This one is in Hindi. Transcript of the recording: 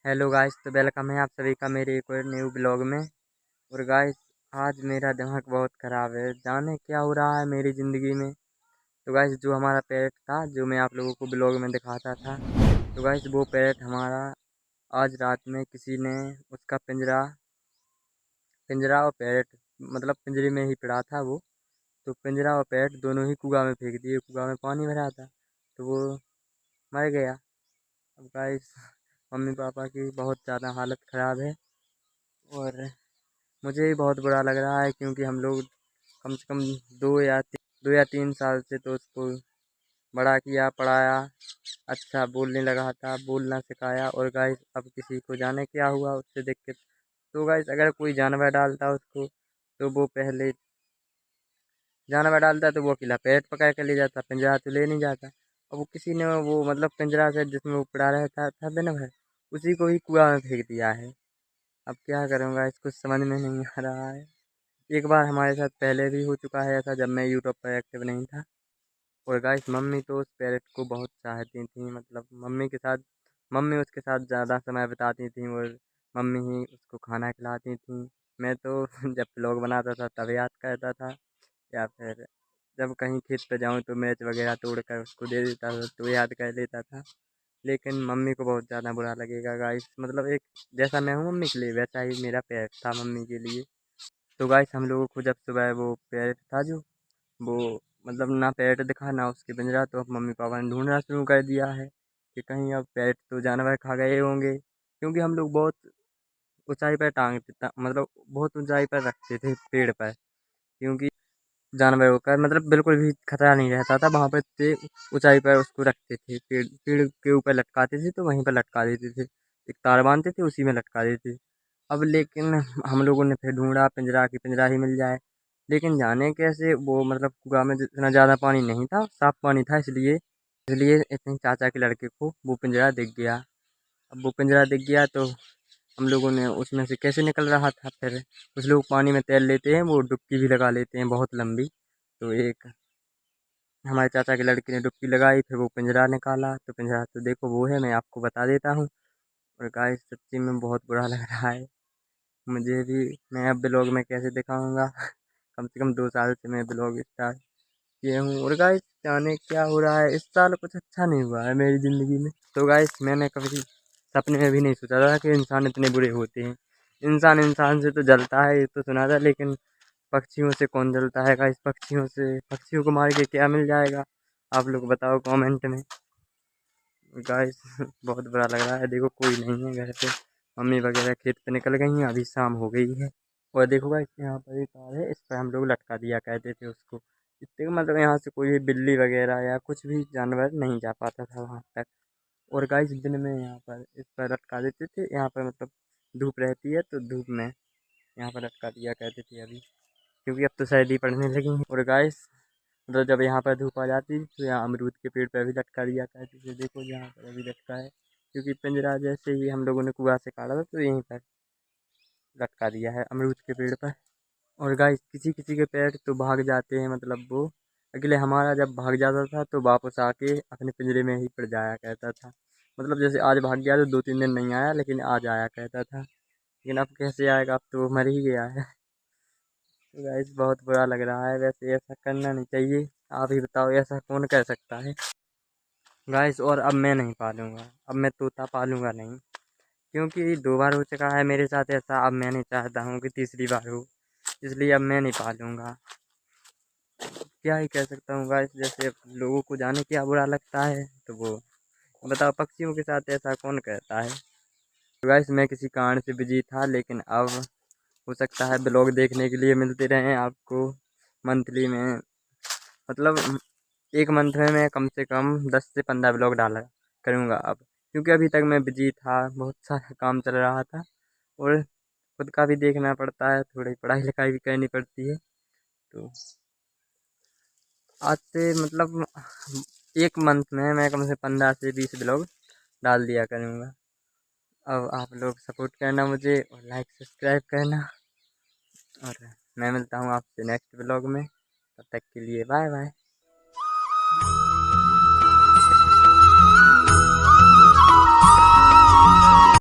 हेलो गाइस, तो वेलकम है आप सभी का मेरे एक और न्यू ब्लॉग में। और गाइस, आज मेरा दिमाग बहुत ख़राब है, जाने क्या हो रहा है मेरी ज़िंदगी में। तो गाइस, जो हमारा पैरेट था, जो मैं आप लोगों को ब्लॉग में दिखाता था, तो गाइस वो पैरेट हमारा आज रात में किसी ने उसका पिंजरा पिंजरा और पैरेट मतलब पिंजरे में ही पड़ा था वो। तो पिंजरा और पैरेट दोनों ही कुआं में फेंक दिए। कुआं में पानी भरा था तो वो मर गया। अब गाइस, मम्मी पापा की बहुत ज़्यादा हालत ख़राब है और मुझे भी बहुत बुरा लग रहा है, क्योंकि हम लोग कम से कम 2 या 3 साल से तो उसको बड़ा किया, पढ़ाया, अच्छा बोलने लगा था, बोलना सिखाया। और गाइस, अब किसी को जाने क्या हुआ उससे दिक्कत। तो गाइस, अगर कोई जानवर डालता उसको, तो वो पहले जानवर डालता तो वो अकेला पेट पकड़ के ले जाता, पिंजरा तो ले नहीं जाता। और वो किसी ने वो मतलब पिंजरा से जिसमें वो पड़ा रहता था दिन भर, उसी को ही कुआं में फेंक दिया है। अब क्या करूँगा, इसको समझ में नहीं आ रहा है। एक बार हमारे साथ पहले भी हो चुका है ऐसा, जब मैं यूट्यूब पर एक्टिव नहीं था। और गाइस, मम्मी तो उस पैरेट को बहुत चाहती थी, मतलब मम्मी उसके साथ ज़्यादा समय बिताती थी और मम्मी ही उसको खाना खिलाती थी। मैं तो जब व्लॉग बनाता था तब याद करता था, या फिर जब कहीं खेत पे जाऊँ तो मिर्च वगैरह तोड़ कर उसको दे देता था तो याद कर लेता था। लेकिन मम्मी को बहुत ज़्यादा बुरा लगेगा गाइस, मतलब एक जैसा मैं हूँ मम्मी के लिए, वैसा ही मेरा पेट था मम्मी के लिए। तो गाइस, हम लोगों को जब सुबह वो पैरेट था जो वो मतलब ना पैरेट दिखा ना उसके पिंजरा, तो अब मम्मी पापा ने ढूंढना शुरू कर दिया है कि कहीं अब पैरेट तो जानवर खा गए होंगे, क्योंकि हम लोग बहुत ऊंचाई पर मतलब बहुत ऊंचाई पर रखते थे पेड़ पर, क्योंकि जानवरों का मतलब बिल्कुल भी खतरा नहीं रहता था वहाँ पर। ते ऊंचाई पर उसको रखते थे, पेड़ पेड़ के ऊपर लटकाते थे, तो वहीं पर लटका देते थे, एक तार बांधते थे उसी में लटका देते थे। अब लेकिन हम लोगों ने फिर ढूंढा पिंजरा की पिंजरा ही मिल जाए, लेकिन जाने कैसे वो मतलब कुआं में इतना ज़्यादा पानी नहीं था, साफ पानी था, इसलिए इसलिए इतने चाचा के लड़के को वो पिंजरा दिख गया। अब वो पिंजरा दिख गया तो हम लोगों ने उसमें से कैसे निकल रहा था, फिर कुछ लोग पानी में तैर लेते हैं, वो डुबकी भी लगा लेते हैं बहुत लंबी। तो एक हमारे चाचा के लड़के ने डुबकी लगाई, फिर वो पिंजरा निकाला, तो पिंजरा तो देखो वो है, मैं आपको बता देता हूँ। और गाइस, सच्ची में बहुत बुरा लग रहा है मुझे भी। मैं अब ब्लॉग में कैसे दिखाऊंगा कम से कम 2 साल से मैं ब्लॉग स्टार्ट किए हूँ। और गाइस, जाने क्या हो रहा है, इस साल कुछ अच्छा नहीं हुआ है मेरी ज़िंदगी में। तो गाइस, मैंने कभी सपने में भी नहीं सोचा था कि इंसान इतने बुरे होते हैं। इंसान इंसान से तो जलता है ये तो सुना था, लेकिन पक्षियों से कौन जलता है गाइस। पक्षियों को मार के क्या मिल जाएगा, आप लोग बताओ कमेंट में। गाइस, बहुत बुरा लग रहा है। देखो कोई नहीं है घर पे, मम्मी वगैरह खेत पे निकल गई हैं, अभी शाम हो गई है। और देखो गाइस, यहाँ पर एक तार है, इस पर हम लोग लटका दिया करते थे उसको। इससे मतलब यहाँ से कोई भी बिल्ली वगैरह या कुछ भी जानवर नहीं जा पाता था वहाँ तक। और गाइस, दिन में यहाँ पर इस पर लटका देते थे, यहाँ पर मतलब धूप रहती है तो धूप में यहाँ पर लटका दिया करते थे अभी, क्योंकि अब तो सर्दी पड़ने लगी है। और गाइस, मतलब जब यहाँ पर धूप आ जाती थी तो यहाँ अमरूद के पेड़ पर भी लटका दिया करते थे, देखो यहाँ पर अभी लटका है, क्योंकि पिंजरा जैसे ही हम लोगों ने कुआं से काटा था तो यहीं पर लटका दिया है अमरूद के पेड़ पर। और गाइस, किसी किसी के पेड़ तो भाग जाते हैं, मतलब वो अगले हमारा जब भाग जाता था तो वापस आके अपने पिंजरे में ही पड़ जाया करता था। मतलब जैसे आज भाग गया तो 2-3 दिन नहीं आया, लेकिन आज आया करता था। लेकिन अब कैसे आएगा, अब तो वो मर ही गया है। तो गाइस, बहुत बुरा लग रहा है, वैसे ऐसा करना नहीं चाहिए। आप ही बताओ, ऐसा कौन कर सकता है गाइस। और अब मैं नहीं पालूंगा, अब मैं तोता पालूंगा नहीं, क्योंकि 2 बार हो चुका है मेरे साथ ऐसा। अब मैं नहीं चाहता हूँ कि तीसरी बार हो, इसलिए अब मैं नहीं पालूंगा। क्या ही कह सकता हूँ गाइस, जैसे अब लोगों को जाने क्या बुरा लगता है, तो वो बताओ, पक्षियों के साथ ऐसा कौन करता है। तो गाइस, मैं किसी कारण से बिजी था, लेकिन अब हो सकता है ब्लॉग देखने के लिए मिलते रहें आपको मंथली में। मतलब एक मंथ में मैं कम से कम 10 से 15 ब्लॉग डाला करूँगा अब, क्योंकि अभी तक मैं बिजी था, बहुत सारा काम चल रहा था और खुद का भी देखना पड़ता है, थोड़ी पढ़ाई लिखाई भी करनी पड़ती है। तो आज से मतलब एक मंथ में मैं कम से 15 से 20 ब्लॉग डाल दिया करूँगा। अब आप लोग सपोर्ट करना मुझे और लाइक सब्सक्राइब करना, और मैं मिलता हूँ आपसे नेक्स्ट ब्लॉग में। तब तक के लिए बाय बाय।